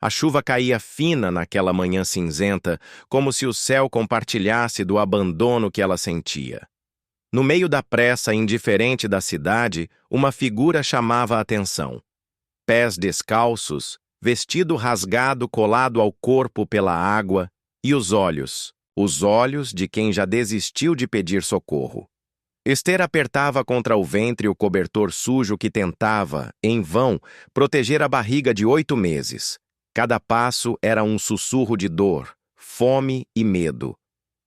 A chuva caía fina naquela manhã cinzenta, como se o céu compartilhasse do abandono que ela sentia. No meio da pressa indiferente da cidade, uma figura chamava a atenção. Pés descalços, vestido rasgado colado ao corpo pela água, e os olhos de quem já desistiu de pedir socorro. Esther apertava contra o ventre o cobertor sujo que tentava, em vão, proteger a barriga de 8 meses. Cada passo era um sussurro de dor, fome e medo.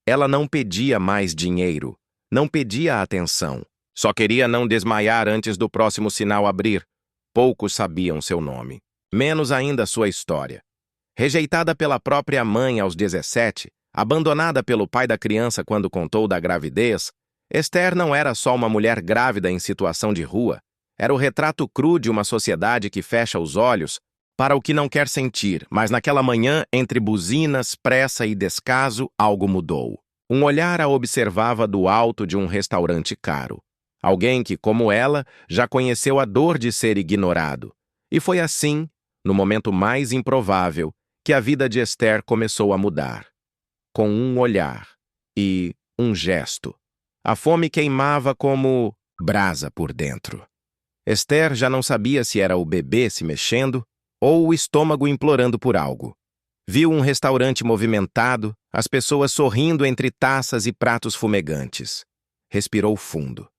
Ela não pedia mais dinheiro, não pedia atenção. Só queria não desmaiar antes do próximo sinal abrir. Poucos sabiam seu nome, menos ainda sua história. Rejeitada pela própria mãe aos 17, abandonada pelo pai da criança quando contou da gravidez, Esther não era só uma mulher grávida em situação de rua, era o retrato cru de uma sociedade que fecha os olhos para o que não quer sentir, mas naquela manhã, entre buzinas, pressa e descaso, algo mudou. Um olhar a observava do alto de um restaurante caro. Alguém que, como ela, já conheceu a dor de ser ignorado. E foi assim, no momento mais improvável, que a vida de Esther começou a mudar. Com um olhar e um gesto. A fome queimava como brasa por dentro. Esther já não sabia se era o bebê se mexendo ou o estômago implorando por algo. Viu um restaurante movimentado, as pessoas sorrindo entre taças e pratos fumegantes. Respirou fundo.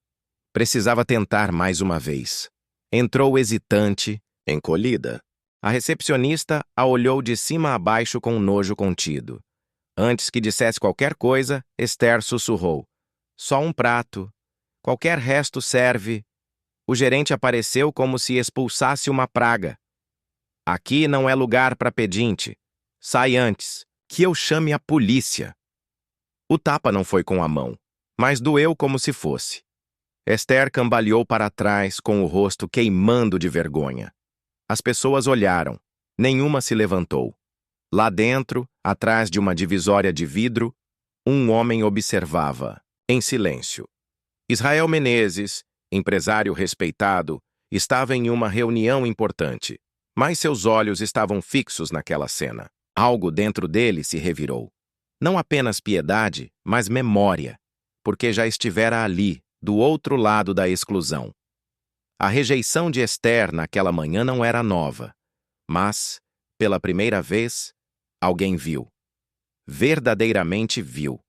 Precisava tentar mais uma vez. Entrou hesitante, encolhida. A recepcionista a olhou de cima a baixo com nojo contido. Antes que dissesse qualquer coisa, Esther sussurrou. Só um prato. Qualquer resto serve. O gerente apareceu como se expulsasse uma praga. Aqui não é lugar para pedinte. Sai antes, que eu chame a polícia. O tapa não foi com a mão, mas doeu como se fosse. Esther cambaleou para trás com o rosto queimando de vergonha. As pessoas olharam. Nenhuma se levantou. Lá dentro, atrás de uma divisória de vidro, um homem observava, em silêncio. Israel Menezes, empresário respeitado, estava em uma reunião importante, mas seus olhos estavam fixos naquela cena. Algo dentro dele se revirou. Não apenas piedade, mas memória, porque já estivera ali, do outro lado da exclusão. A rejeição de Esther naquela manhã não era nova, mas, pela primeira vez, alguém viu. Verdadeiramente viu.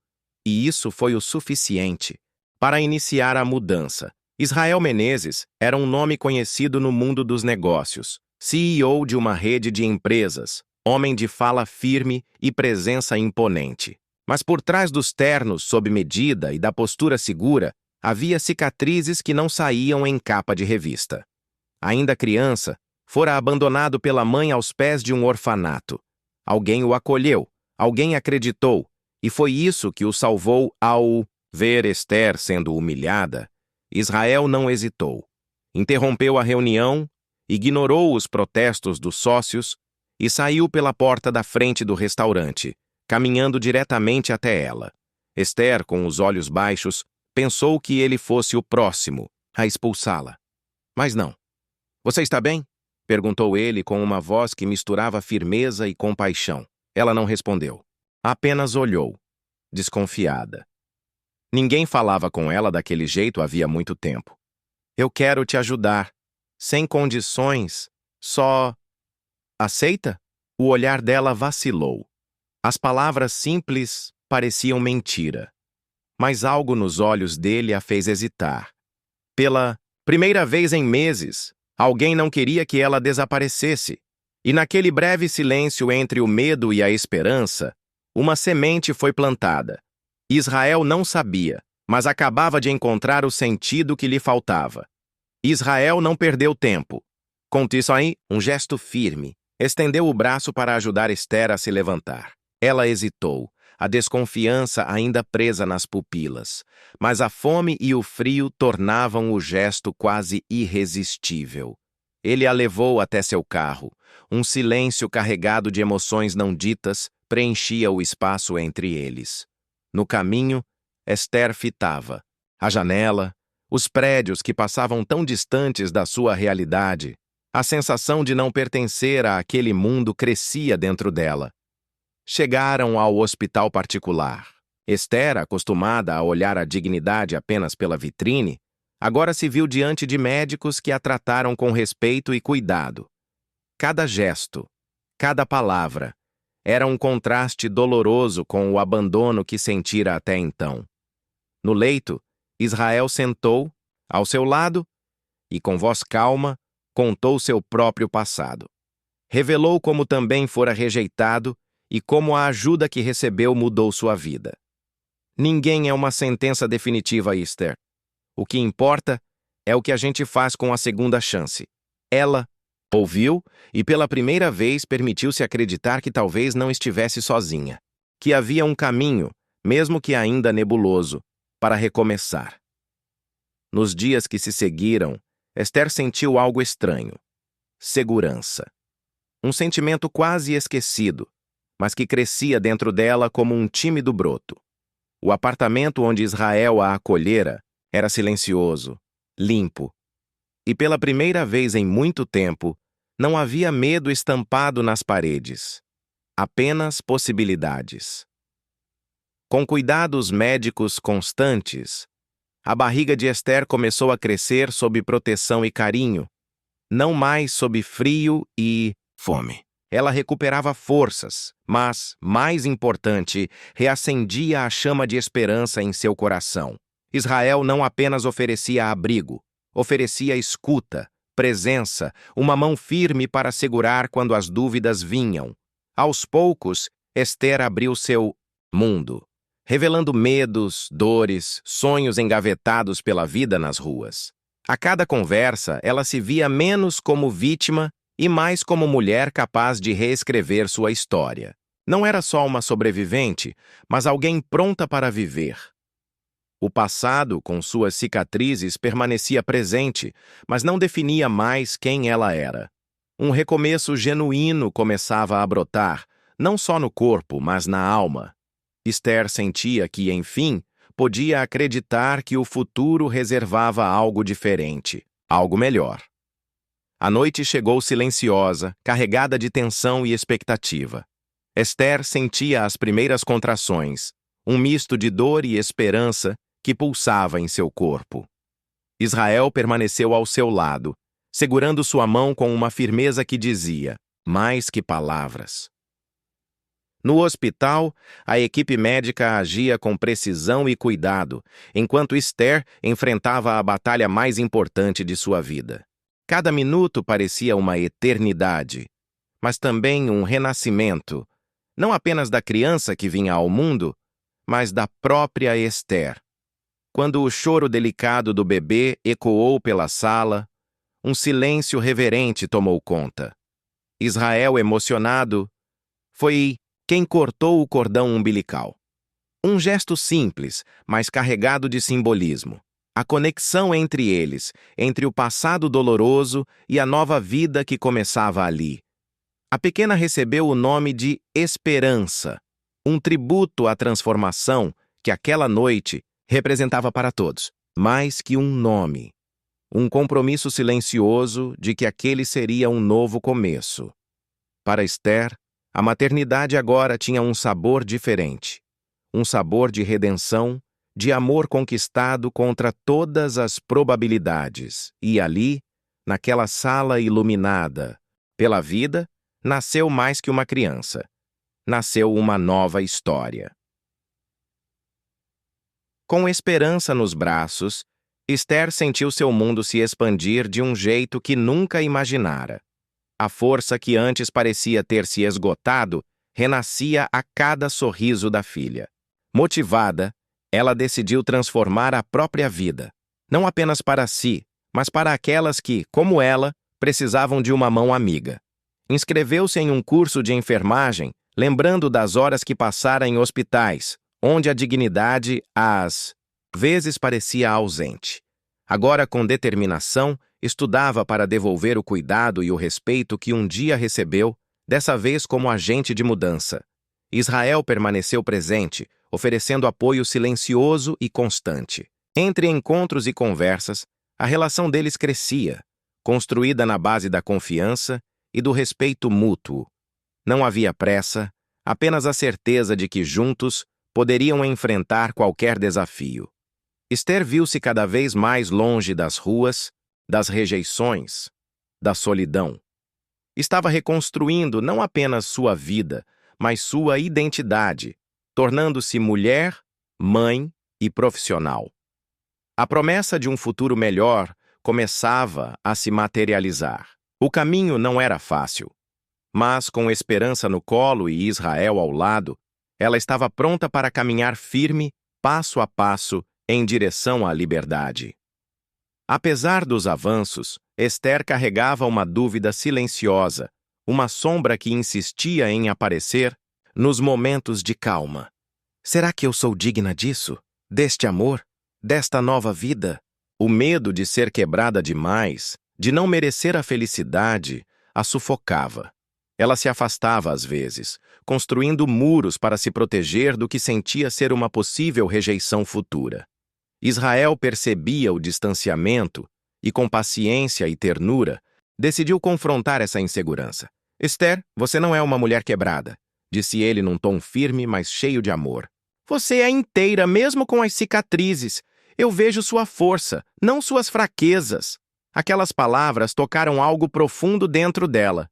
E isso foi o suficiente para iniciar a mudança. Israel Menezes era um nome conhecido no mundo dos negócios, CEO de uma rede de empresas, homem de fala firme e presença imponente. Mas por trás dos ternos sob medida e da postura segura, havia cicatrizes que não saíam em capa de revista. Ainda criança, fora abandonado pela mãe aos pés de um orfanato. Alguém o acolheu, alguém acreditou, e foi isso que o salvou ao ver Esther sendo humilhada. Israel não hesitou. Interrompeu a reunião, ignorou os protestos dos sócios e saiu pela porta da frente do restaurante, caminhando diretamente até ela. Esther, com os olhos baixos, pensou que ele fosse o próximo a expulsá-la. Mas não. Você está bem? Perguntou ele com uma voz que misturava firmeza e compaixão. Ela não respondeu. Apenas olhou, desconfiada. Ninguém falava com ela daquele jeito havia muito tempo. Eu quero te ajudar. Sem condições. Só... Aceita? O olhar dela vacilou. As palavras simples pareciam mentira. Mas algo nos olhos dele a fez hesitar. Pela primeira vez em meses, alguém não queria que ela desaparecesse. E naquele breve silêncio entre o medo e a esperança, uma semente foi plantada. Israel não sabia, mas acabava de encontrar o sentido que lhe faltava. Israel não perdeu tempo. Com isso aí, um gesto firme, estendeu o braço para ajudar Esther a se levantar. Ela hesitou, a desconfiança ainda presa nas pupilas, mas a fome e o frio tornavam o gesto quase irresistível. Ele a levou até seu carro. Um silêncio carregado de emoções não ditas preenchia o espaço entre eles. No caminho, Esther fitava a janela, os prédios que passavam tão distantes da sua realidade. A sensação de não pertencer àquele mundo crescia dentro dela. Chegaram ao hospital particular. Esther, acostumada a olhar a dignidade apenas pela vitrine, agora se viu diante de médicos que a trataram com respeito e cuidado. Cada gesto, cada palavra, era um contraste doloroso com o abandono que sentira até então. No leito, Israel sentou, ao seu lado, e com voz calma, contou seu próprio passado. Revelou como também fora rejeitado e como a ajuda que recebeu mudou sua vida. Ninguém é uma sentença definitiva, Esther. O que importa é o que a gente faz com a segunda chance. Ela ouviu e pela primeira vez permitiu-se acreditar que talvez não estivesse sozinha. Que havia um caminho, mesmo que ainda nebuloso, para recomeçar. Nos dias que se seguiram, Esther sentiu algo estranho. Segurança. Um sentimento quase esquecido, mas que crescia dentro dela como um tímido broto. O apartamento onde Israel a acolhera era silencioso, limpo. E pela primeira vez em muito tempo, não havia medo estampado nas paredes. Apenas possibilidades. Com cuidados médicos constantes, a barriga de Esther começou a crescer sob proteção e carinho, não mais sob frio e fome. Ela recuperava forças, mas, mais importante, reacendia a chama de esperança em seu coração. Israel não apenas oferecia abrigo, oferecia escuta, presença, uma mão firme para segurar quando as dúvidas vinham. Aos poucos, Esther abriu seu mundo, revelando medos, dores, sonhos engavetados pela vida nas ruas. A cada conversa, ela se via menos como vítima e mais como mulher capaz de reescrever sua história. Não era só uma sobrevivente, mas alguém pronta para viver. O passado, com suas cicatrizes, permanecia presente, mas não definia mais quem ela era. Um recomeço genuíno começava a brotar, não só no corpo, mas na alma. Esther sentia que, enfim, podia acreditar que o futuro reservava algo diferente, algo melhor. A noite chegou silenciosa, carregada de tensão e expectativa. Esther sentia as primeiras contrações, um misto de dor e esperança que pulsava em seu corpo. Israel permaneceu ao seu lado, segurando sua mão com uma firmeza que dizia, mais que palavras. No hospital, a equipe médica agia com precisão e cuidado, enquanto Esther enfrentava a batalha mais importante de sua vida. Cada minuto parecia uma eternidade, mas também um renascimento, não apenas da criança que vinha ao mundo, mas da própria Esther. Quando o choro delicado do bebê ecoou pela sala, um silêncio reverente tomou conta. Israel, emocionado, foi quem cortou o cordão umbilical. Um gesto simples, mas carregado de simbolismo. A conexão entre eles, entre o passado doloroso e a nova vida que começava ali. A pequena recebeu o nome de Esperança, um tributo à transformação que aquela noite representava para todos, mais que um nome. Um compromisso silencioso de que aquele seria um novo começo. Para Esther, a maternidade agora tinha um sabor diferente. Um sabor de redenção, de amor conquistado contra todas as probabilidades. E ali, naquela sala iluminada pela vida, nasceu mais que uma criança. Nasceu uma nova história. Com esperança nos braços, Esther sentiu seu mundo se expandir de um jeito que nunca imaginara. A força que antes parecia ter se esgotado renascia a cada sorriso da filha. Motivada, ela decidiu transformar a própria vida, não apenas para si, mas para aquelas que, como ela, precisavam de uma mão amiga. Inscreveu-se em um curso de enfermagem, lembrando das horas que passara em hospitais, onde a dignidade, às vezes, parecia ausente. Agora, com determinação, estudava para devolver o cuidado e o respeito que um dia recebeu, dessa vez como agente de mudança. Israel permaneceu presente, oferecendo apoio silencioso e constante. Entre encontros e conversas, a relação deles crescia, construída na base da confiança e do respeito mútuo. Não havia pressa, apenas a certeza de que juntos poderiam enfrentar qualquer desafio. Esther viu-se cada vez mais longe das ruas, das rejeições, da solidão. Estava reconstruindo não apenas sua vida, mas sua identidade, tornando-se mulher, mãe e profissional. A promessa de um futuro melhor começava a se materializar. O caminho não era fácil, mas com esperança no colo e Israel ao lado, ela estava pronta para caminhar firme, passo a passo, em direção à liberdade. Apesar dos avanços, Esther carregava uma dúvida silenciosa, uma sombra que insistia em aparecer nos momentos de calma. Será que eu sou digna disso? Deste amor? Desta nova vida? O medo de ser quebrada demais, de não merecer a felicidade, a sufocava. Ela se afastava às vezes, construindo muros para se proteger do que sentia ser uma possível rejeição futura. Israel percebia o distanciamento e, com paciência e ternura, decidiu confrontar essa insegurança. Esther, você não é uma mulher quebrada, disse ele num tom firme, mas cheio de amor. Você é inteira, mesmo com as cicatrizes. Eu vejo sua força, não suas fraquezas. Aquelas palavras tocaram algo profundo dentro dela.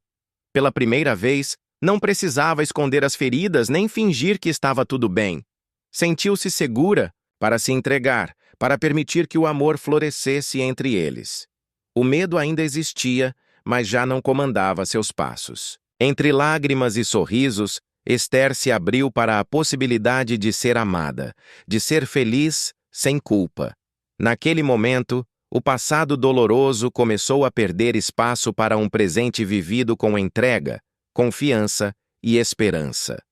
Pela primeira vez, não precisava esconder as feridas nem fingir que estava tudo bem. Sentiu-se segura para se entregar, para permitir que o amor florescesse entre eles. O medo ainda existia, mas já não comandava seus passos. Entre lágrimas e sorrisos, Esther se abriu para a possibilidade de ser amada, de ser feliz sem culpa. Naquele momento, o passado doloroso começou a perder espaço para um presente vivido com entrega, confiança e esperança.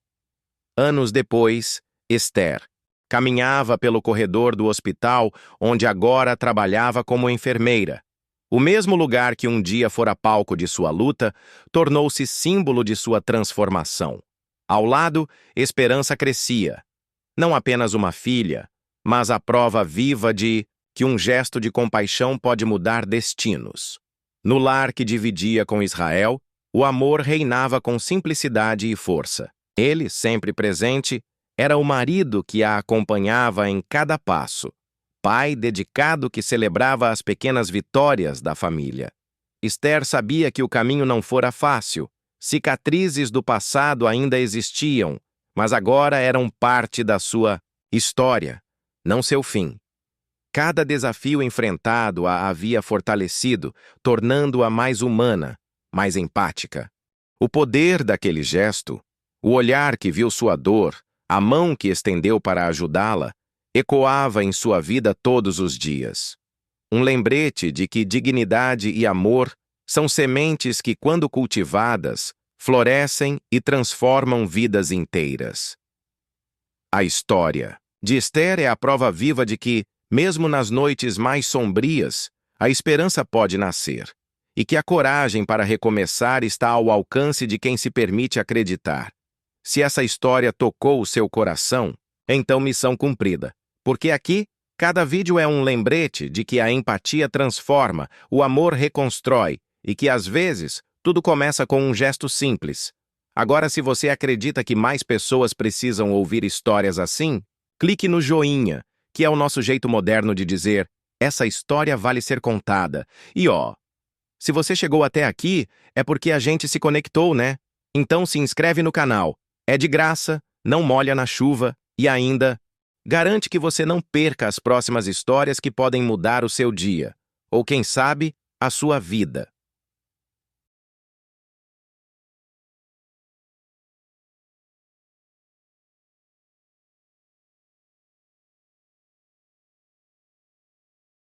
Anos depois, Esther caminhava pelo corredor do hospital onde agora trabalhava como enfermeira. O mesmo lugar que um dia fora palco de sua luta tornou-se símbolo de sua transformação. Ao lado, esperança crescia. Não apenas uma filha, mas a prova viva de que um gesto de compaixão pode mudar destinos. No lar que dividia com Israel, o amor reinava com simplicidade e força. Ele, sempre presente, era o marido que a acompanhava em cada passo, pai dedicado que celebrava as pequenas vitórias da família. Esther sabia que o caminho não fora fácil. Cicatrizes do passado ainda existiam, mas agora eram parte da sua história, não seu fim. Cada desafio enfrentado a havia fortalecido, tornando-a mais humana, mais empática. O poder daquele gesto, o olhar que viu sua dor, a mão que estendeu para ajudá-la, ecoava em sua vida todos os dias. Um lembrete de que dignidade e amor são sementes que, quando cultivadas, florescem e transformam vidas inteiras. A história de Esther é a prova viva de que, mesmo nas noites mais sombrias, a esperança pode nascer, e que a coragem para recomeçar está ao alcance de quem se permite acreditar. Se essa história tocou o seu coração, então missão cumprida. Porque aqui, cada vídeo é um lembrete de que a empatia transforma, o amor reconstrói, e que, às vezes, tudo começa com um gesto simples. Agora, se você acredita que mais pessoas precisam ouvir histórias assim, clique no joinha, que é o nosso jeito moderno de dizer, essa história vale ser contada. E se você chegou até aqui, é porque a gente se conectou, né? Então se inscreve no canal. É de graça, não molha na chuva e ainda garante que você não perca as próximas histórias que podem mudar o seu dia, ou quem sabe, a sua vida.